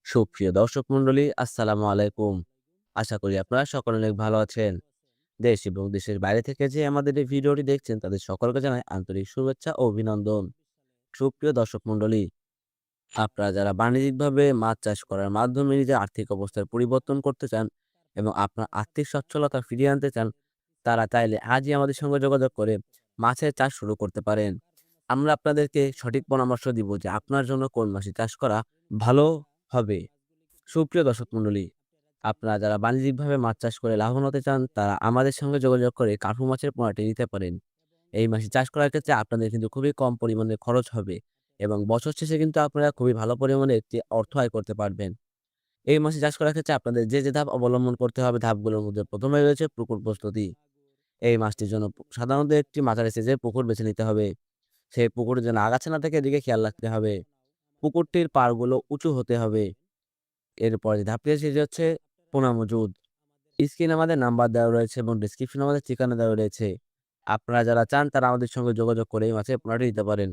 সুপ্রিয় দর্শক মন্ডলী, আসসালামু আলাইকুম। আশা করি আপনারা সকলে অনেক ভালো আছেন। দেশ এবং দেশের বাইরে থেকে যে আমাদের এই ভিডিওটি দেখছেন তাদের সকলকে জানাই আন্তরিক শুভেচ্ছা ও অভিনন্দন। সুপ্রিয় দর্শক মন্ডলী, আপনারা যারা বাণিজ্যিকভাবে মাছ চাষ করার মাধ্যমে নিজের আর্থিক অবস্থার পরিবর্তন করতে চান এবং আপনার আর্থিক সচ্ছলতা ফিরিয়ে আনতে চান, তারা চাইলে আজই আমাদের সঙ্গে যোগাযোগ করে মাছের চাষ শুরু করতে পারেন। আমরা আপনাদেরকে সঠিক পরামর্শ দিব যে আপনার জন্য কোন মাছে চাষ করা ভালো হবে। সুপ্রিয় দর্শক মণ্ডলী, আপনারা যারা বাণিজ্যিকভাবে মাছ চাষ করে লাভবান হতে চান, তারা আমাদের সঙ্গে যোগাযোগ করে কার্পু মাছের পোনাটি নিতে পারেন। এই মাছে চাষ করার ক্ষেত্রে আপনাদের কিন্তু খুবই কম পরিমাণে খরচ হবে এবং বছর শেষে কিন্তু আপনারা খুবই ভালো পরিমাণে একটি অর্থ আয় করতে পারবেন। এই মাছে চাষ করার ক্ষেত্রে আপনাদের যে ধাপ অবলম্বন করতে হবে, ধাপগুলোর মধ্যে ১ম এ রয়েছে পুকুর প্রস্তুতি। এই মাছটির জন্য সাধারণত একটি মাঝারি সাইজের পুকুর বেছে নিতে হবে। সেই পুকুরে যেন আগাছা না থাকে এদিকে খেয়াল রাখতে হবে। পুকুরটির পাড়গুলো উঁচু হতে হবে। এরপরে যে ধাপটি সেটি হচ্ছে পোনা মজুদ। স্ক্রিনে আমাদের নাম্বার দেওয়া রয়েছে এবং ডেসক্রিপশনে আমাদের ঠিকানা দেওয়া রয়েছে। আপনারা যারা চান তারা আমাদের সঙ্গে যোগাযোগ করে এই মাছের পোনাটি নিতে পারেন।